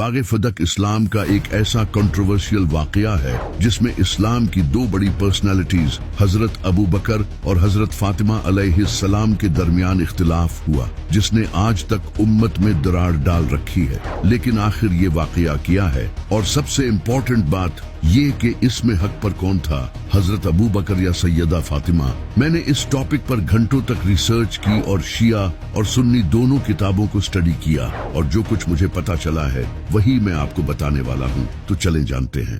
बाग फदक इस्लाम का एक ऐसा कंट्रोवर्शियल वाकया है जिसमें इस्लाम की दो बड़ी पर्सनालिटीज हजरत अबू बकर और हजरत फातिमा अलैहिस्सलाम के दरमियान इख्तिलाफ हुआ, जिसने आज तक उम्मत में दरार डाल रखी है। लेकिन आखिर ये वाकया क्या है, और सबसे इम्पोर्टेंट बात ये कि इसमें हक पर कौन था, हजरत अबू बकर या सैयदा फातिमा। मैंने इस टॉपिक पर घंटों तक रिसर्च की और शिया और सुन्नी दोनों किताबों को स्टडी किया, और जो कुछ मुझे पता चला है वही मैं आपको बताने वाला हूँ। तो चलें जानते हैं।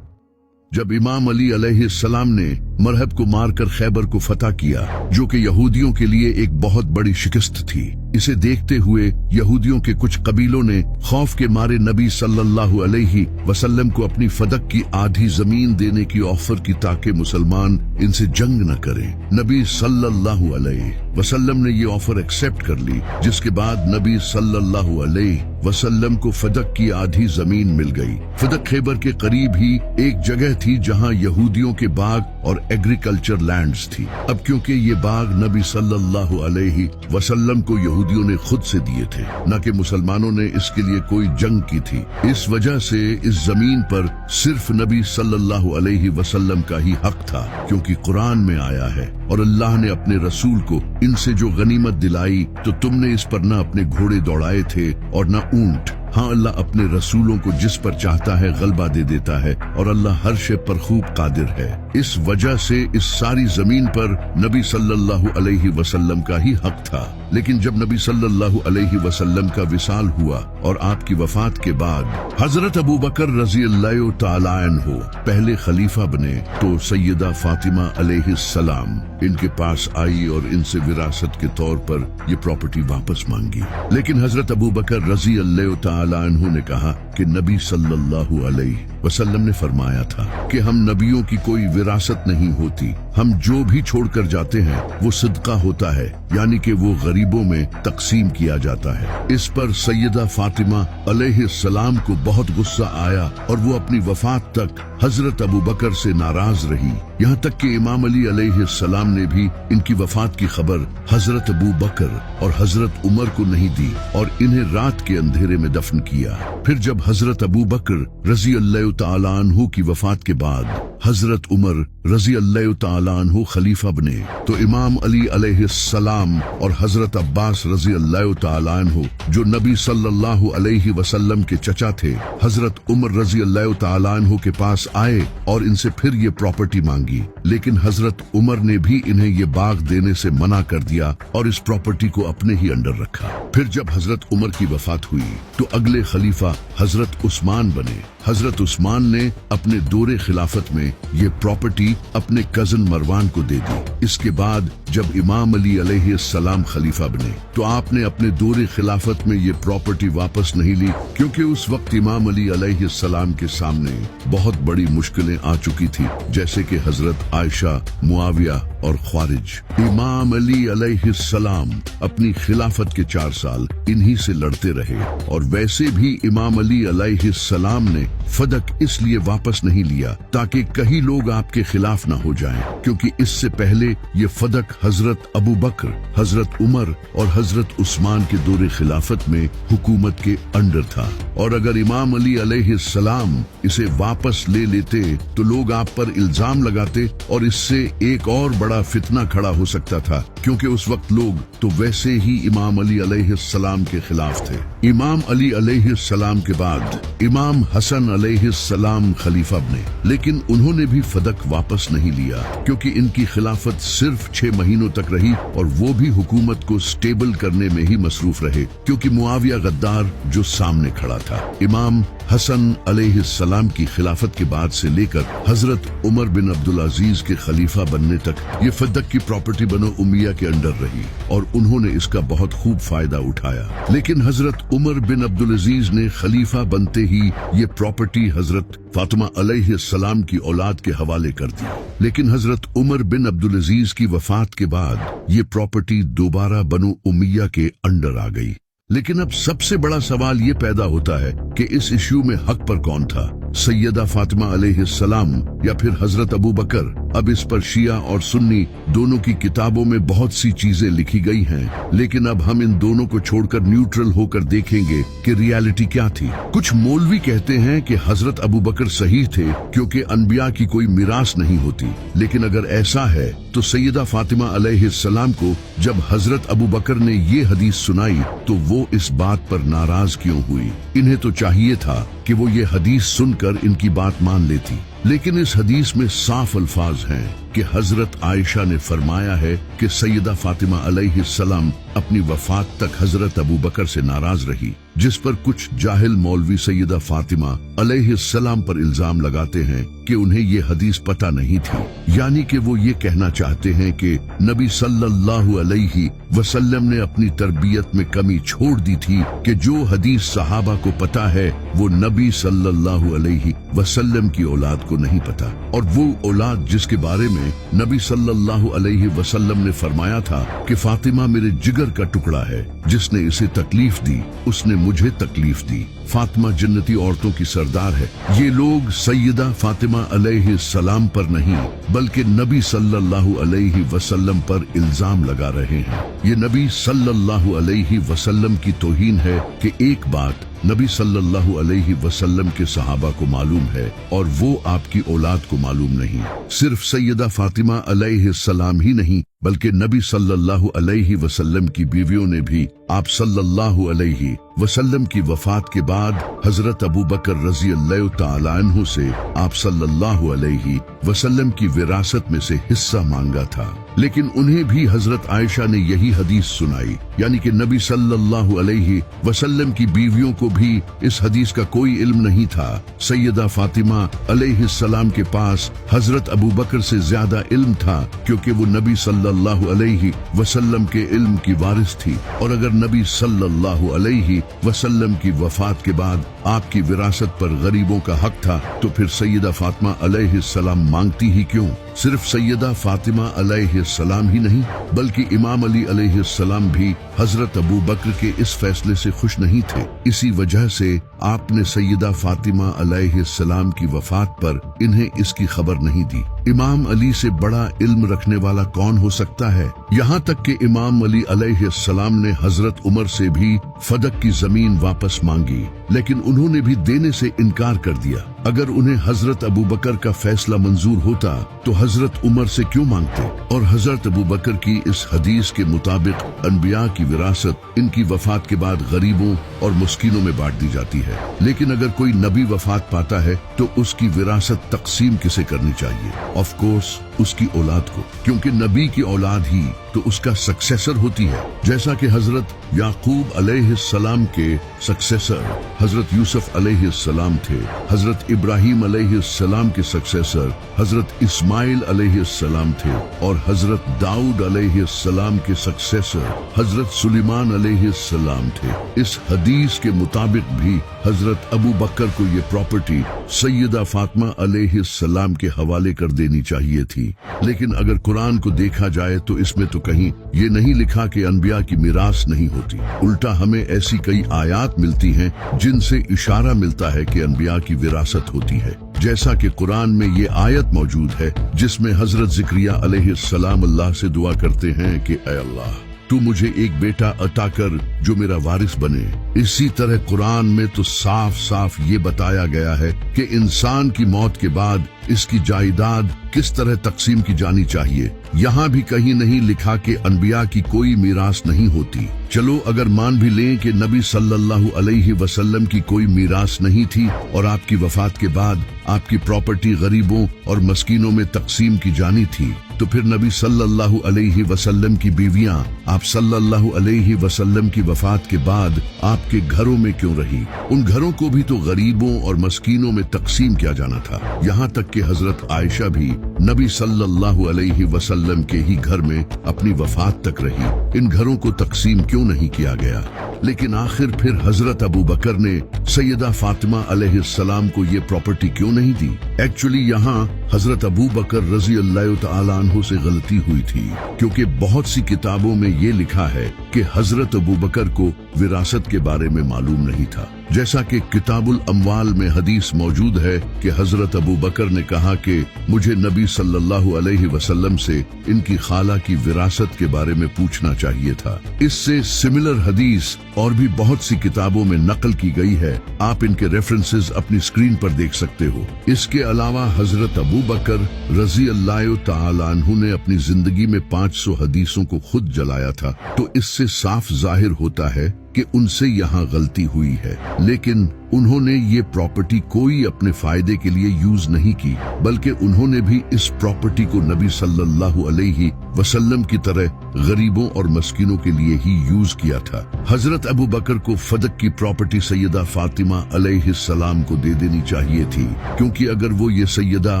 जब इमाम अली अलैहिस्सलाम ने मरहब को मारकर खैबर को फतह किया, जो कि यहूदियों के लिए एक बहुत बड़ी शिकस्त थी, इसे देखते हुए यहूदियों के कुछ कबीलों ने खौफ के मारे नबी सल्लल्लाहु अलैहि वसल्लम को अपनी फदक की आधी जमीन देने की ऑफर की ताकि मुसलमान इनसे जंग न करें। नबी सल्लल्लाहु अलैहि वसल्लम ने ये ऑफर एक्सेप्ट कर ली, जिसके बाद नबी सल्लल्लाहु अलैहि वसल्लम को फदक की आधी जमीन मिल गई। फदक खैबर के करीब ही एक जगह थी जहां यहूदियों के बाग और एग्रीकल्चर लैंड्स थी। अब क्योंकि ये बाग नबी सल्लल्लाहु अलैहि वसल्लम को यहूदियों ने खुद से दिए थे, न कि मुसलमानों ने इसके लिए कोई जंग की थी, इस वजह से इस जमीन पर सिर्फ नबी सल्लल्लाहु अलैहि वसल्लम का ही हक था, क्योंकि कुरान में आया है, और अल्लाह ने अपने रसूल को इनसे जो गनीमत दिलाई तो तुमने इस पर न अपने घोड़े दौड़ाए थे और न ऊंट। हाँ, अल्लाह अपने रसूलों को जिस पर चाहता है गलबा दे देता है, और अल्लाह हर शे पर खूब कादिर है। इस वजह से इस सारी जमीन पर नबी सल्लल्लाहु अलैहि वसल्लम का ही हक था। लेकिन जब नबी सल्लल्लाहु अलैहि वसल्लम का विसाल हुआ और आपकी वफात के बाद हजरत अबू बकर रज़ियल्लाहु तआला अन्हु पहले खलीफा बने, तो सैयदा फातिमा अलैहिस्सलाम इनके पास आई और इनसे विरासत के तौर पर ये प्रॉपर्टी वापस मांगी। लेकिन हजरत अबू बकर रज़ियल्लाहु तआला अन्हु ने कहा कि नबी सल्लल्लाहु अलैहि वसल्लम ने फरमाया था कि हम नबियों की कोई विरासत नहीं होती, हम जो भी छोड़कर जाते हैं वो सदका होता है, यानी कि वो गरीबों में तकसीम किया जाता है। इस पर सैयदा फातिमा अलैहिस्सलाम को बहुत गुस्सा आया और वो अपनी वफात तक हजरत अबू बकर से नाराज रही, यहाँ तक कि इमाम अली अलैहिस्सलाम ने भी इनकी वफात की खबर हजरत अबू बकर और हजरत उमर को नहीं दी और इन्हें रात के अंधेरे में दफन किया। फिर जब हजरत अबू बकर रज़ियल्लाहु तआला अन्हु की वफात के बाद हजरत उमर रज़ियल्लाहु तआला अन्हु खलीफा बने, तो इमाम अली अलैहिस्सलाम और हजरत अब्बास रज़ियल्लाहु तआला अन्हु, जो नबी सल्लल्लाहु अलैहि वसल्लम के चचा थे, हजरत उमर रज़ियल्लाहु तआला अन्हु के पास आए और इनसे फिर ये प्रॉपर्टी मांगी। लेकिन हजरत उमर ने भी इन्हें ये बाग देने से मना कर दिया और इस प्रॉपर्टी को अपने ही अंडर रखा। फिर जब हजरत उमर की वफात हुई तो अगले खलीफा हजरत उस्मान बने। हजरत उस्मान ने अपने दौरे खिलाफत में ये प्रॉपर्टी अपने कजन मरवान को दे दी। इसके बाद जब इमाम अली अलैहिस्सलाम खलीफा बने तो आपने अपने दौरे खिलाफत में ये प्रॉपर्टी वापस नहीं ली, क्योंकि उस वक्त इमाम अली अलैहिस्सलाम के सामने बहुत बड़ी मुश्किलें आ चुकी थी, जैसे कि हजरत आयशा, मुआविया और ख्वारिज। इमाम अली अलैहिस्सलाम अपनी खिलाफत के 4 साल इन्हीं से लड़ते रहे, और वैसे भी इमाम अली अलैहिस्सलाम ने फदक इसलिए वापस नहीं लिया ताकि कई लोग आपके खिलाफ न हो जाएं, क्योंकि इससे पहले ये फदक हजरत अबू बकर, हजरत उमर और हजरत उस्मान के दौरे खिलाफत में हुकूमत के अंडर था, और अगर इमाम अली अलैहिस्सलाम इसे वापस ले लेते तो लोग आप पर इल्जाम लगाते और इससे एक और बड़ा फितना खड़ा हो सकता था, क्योंकि उस वक्त लोग तो वैसे ही इमाम अली अलैहिस्सलाम के खिलाफ थे। इमाम अली अलैहिस्सलाम के बाद इमाम हसन अलैहिस्सलाम खलीफा बने, लेकिन उन्होंने भी फदक वापस नहीं लिया, क्योंकि इनकी खिलाफत सिर्फ 6 महीनों तक रही, और वो भी हुकूमत को स्टेबल करने में ही मसरूफ रहे, क्योंकि मुआविया गद्दार जो सामने खड़ा था। इमाम हसन अलैहिस्सलाम की खिलाफत के बाद से लेकर हजरत उमर बिन अब्दुल अजीज के खलीफा बनने तक ये फदक की प्रॉपर्टी बनो उमैया के अंडर रही, और उन्होंने इसका बहुत खूब फायदा उठाया। लेकिन हजरत उमर बिन अब्दुल अजीज ने खलीफा बनते ही ये प्रॉपर्टी हजरत फातिमा अलैहिस्सलाम की औलाद के हवाले कर दी। लेकिन हजरत उमर बिन अब्दुल अजीज की वफात के बाद ये प्रॉपर्टी दोबारा बनो उमैया के अंडर आ गई। लेकिन अब सबसे बड़ा सवाल ये पैदा होता है कि इस इश्यू में हक पर कौन था, सैयदा फातिमा अलैहिस्सलाम या फिर हजरत अबू बकर। अब इस पर शिया और सुन्नी दोनों की किताबों में बहुत सी चीजें लिखी गई हैं, लेकिन अब हम इन दोनों को छोड़कर न्यूट्रल होकर देखेंगे कि रियलिटी क्या थी। कुछ मौलवी कहते हैं कि हजरत अबू बकर सही थे क्योंकि अनबिया की कोई मिरास नहीं होती, लेकिन अगर ऐसा है तो सैयदा फातिमा अलैहिस्सलाम को जब हजरत अबू बकर ने ये हदीस सुनाई तो वो इस बात पर नाराज क्यों हुई? इन्हें तो चाहिए था कि वो ये हदीस सुनकर इनकी बात मान लेती, लेकिन इस हदीस में साफ अल्फाज हैं कि हजरत आयशा ने फरमाया है कि सैयदा फातिमा अलैहिस्सलाम अपनी वफात तक हजरत अबू बकर से नाराज रही, जिस पर कुछ जाहिल मौलवी सैयदा फातिमा अलैहिस्सलाम पर इल्जाम लगाते हैं कि उन्हें ये हदीस पता नहीं थी, यानी कि वो ये कहना चाहते हैं कि नबी सल्लल्लाहु अलैहि वसल्लम ने अपनी तरबियत में कमी छोड़ दी थी कि जो हदीस सहाबा को पता है वो नबी सल्लल्लाहु अलैहि वसल्लम की औलाद को नहीं पता, और वो औलाद जिसके बारे में नबी सल्लल्लाहु अलैहि वसल्लम ने फरमाया था कि फातिमा मेरे जिगर का टुकड़ा है, जिसने इसे तकलीफ दी उसने मुझे तकलीफ दी। फातिमा जन्नती औरतों की सरदार है। ये लोग सैयदा फातिमा अलैहिस्सलाम पर नहीं बल्कि नबी सल्लल्लाहु अलैहि वसल्लम पर इल्जाम लगा रहे हैं। ये नबी सल्लल्लाहु अलैहि वसल्लम की तौहीन है कि एक बात नबी सल्लल्लाहु अलैहि वसल्लम के सहाबा को मालूम है और वो आपकी औलाद को मालूम नहीं। सिर्फ सैयदा फातिमा अलैहिस्सलाम ही नहीं बल्कि नबी सल्लल्लाहु अलैहि वसल्लम की बीवियों ने भी आप सल्लल्लाहु अलैहि वसल्लम की वफात के बाद हजरत अबू बकर रजी अल्लाह तआला अन्हु से आप सल्लल्लाहु अलैहि वसल्लम की विरासत में से हिस्सा मांगा था, लेकिन उन्हें भी हजरत आयशा ने यही हदीस सुनाई, यानी कि नबी सल्लल्लाहु अलैहि वसल्लम की बीवियों को भी इस हदीस का कोई इल्म नहीं था। सैयदा फातिमा अलैहिस्सलाम के पास हजरत अबू बकर से ज्यादा इल्म था क्योंकि वो नबी सल्लल्लाहु अलैहि वसल्लम के इल्म की वारिस थी, और अगर नबी सल्लल्लाहु अलैहि वसल्लम की वफात के बाद आपकी विरासत पर गरीबों का हक था तो फिर सैयदा फातिमा अलैहिस्सलाम मांगती ही क्यों? सिर्फ सैयदा फातिमा अलैहिस्सलाम ही नहीं बल्कि इमाम अली अलैहिस्सलाम भी हजरत अबू बकर के इस फैसले से खुश नहीं थे। इसी वजह से आपने सैयदा फातिमा अलैहिस्सलाम की वफात पर इन्हें इसकी खबर नहीं दी। इमाम अली से बड़ा इल्म रखने वाला कौन हो सकता है? यहाँ तक कि इमाम अली अलैहिस्सलाम ने हजरत उमर से भी फदक की जमीन वापस मांगी, लेकिन उन्होंने भी देने से इनकार कर दिया। अगर उन्हें हजरत अबू बकर का फैसला मंजूर होता तो हजरत उमर से क्यों मांगते? और हजरत अबू बकर की इस हदीस के मुताबिक अनबिया की विरासत इनकी वफात के बाद गरीबों और मुस्किनों में बांट दी जाती है, लेकिन अगर कोई नबी वफात पाता है तो उसकी विरासत तकसीम किसे करनी चाहिए? ऑफ कोर्स उसकी औलाद को, क्योंकि नबी की औलाद ही तो उसका सक्सेसर होती है। जैसा कि हजरत याकूब अलैहिस्सलाम के सक्सेसर हजरत यूसुफ अलैहिस्सलाम थे, हजरत इब्राहिम अलैहिस्सलाम के सक्सेसर हजरत इस्माइल अलैहिस्सलाम थे, और हजरत दाऊद अलैहिस्सलाम के सक्सेसर हजरत सुलेमान अलैहिस्सलाम थे। इस हदीस के मुताबिक भी हजरत अबू बकर को ये प्रॉपर्टी सैयदा फातिमा अलैहिस्सलाम के हवाले कर देनी चाहिए थी, लेकिन अगर कुरान को देखा जाए तो इसमें तो कहीं ये नहीं लिखा कि अनबिया की मिरास नहीं होती। उल्टा हमें ऐसी कई आयात मिलती हैं जिनसे इशारा मिलता है कि अनबिया की विरासत होती है। जैसा कि कुरान में ये आयत मौजूद है जिसमें हजरत ज़िक्रिया अलैहिस्सलाम अल्लाह से दुआ करते हैं कि ऐ अल्लाह तू मुझे एक बेटा अता कर जो मेरा वारिस बने। इसी तरह कुरान में तो साफ साफ ये बताया गया है कि इंसान की मौत के बाद इसकी जायदाद किस तरह तकसीम की जानी चाहिए। यहाँ भी कहीं नहीं लिखा कि अनबिया की कोई मीरास नहीं होती। चलो अगर मान भी लें कि नबी सल्लल्लाहु अलैहि वसल्लम की कोई मीरास नहीं थी और आपकी वफात के बाद आपकी प्रॉपर्टी गरीबों और मस्कीनों में तकसीम की जानी थी, तो फिर नबी सल्लल्लाहु अलैहि वसल्लम की बीवियां आप सल्लल्लाहु अलैहि वसल्लम की वफात के बाद आपके घरों में क्यों रही? उन घरों को भी तो गरीबों और मस्कीनों में तकसीम किया जाना था। यहाँ तक कि हजरत आयशा भी नबी सल्लल्लाहु अलैहि वसल्लम के ही घर में अपनी वफात तक रही। इन घरों को तकसीम क्यों नहीं किया गया? लेकिन आखिर फिर हजरत अबू बकर ने सैयदा फातिमा अलैहिस्सलाम को ये प्रॉपर्टी क्यों नहीं दी? एक्चुअली यहाँ हजरत अबू बकर रजी अल्लाह तआला अन्हु से गलती हुई थी, क्योंकि बहुत सी किताबों में ये लिखा है कि हजरत अबू बकर को विरासत के बारे में मालूम नहीं था। जैसा कि किताबुल अमवाल में हदीस मौजूद है कि हजरत अबू बकर ने कहा कि मुझे नबी सल्लल्लाहु अलैहि वसल्लम से इनकी खाला की विरासत के बारे में पूछना चाहिए था। इससे सिमिलर हदीस और भी बहुत सी किताबों में नकल की गई है। आप इनके रेफरेंसेस अपनी स्क्रीन पर देख सकते हो। इसके अलावा हजरत अबू बकर रजी अल्लाह तआला अन्हु ने अपनी जिंदगी में 500 हदीसों को खुद जलाया था, तो इससे साफ जाहिर होता है कि उनसे यहाँ गलती हुई है। लेकिन उन्होंने ये प्रॉपर्टी कोई अपने फायदे के लिए यूज नहीं की, बल्कि उन्होंने भी इस प्रॉपर्टी को नबी सल्लल्लाहु अलैहि वसल्लम की तरह गरीबों और मस्किनों के लिए ही यूज किया था। हजरत अबू बकर को फदक की प्रॉपर्टी सैयदा फातिमा अलैहिस्सलाम को दे देनी चाहिए थी, क्योंकि अगर वो ये सैयदा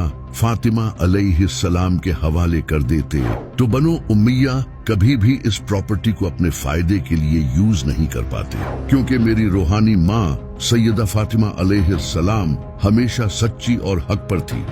फातिमा अलैहिस्सलाम के हवाले कर देते तो बनो उम्मिया कभी भी इस प्रॉपर्टी को अपने फायदे के लिए यूज नहीं कर पाते, क्योंकि मेरी रूहानी माँ सैयदा फातिमा अलैहिस्सलाम हमेशा सच्ची और हक पर थी।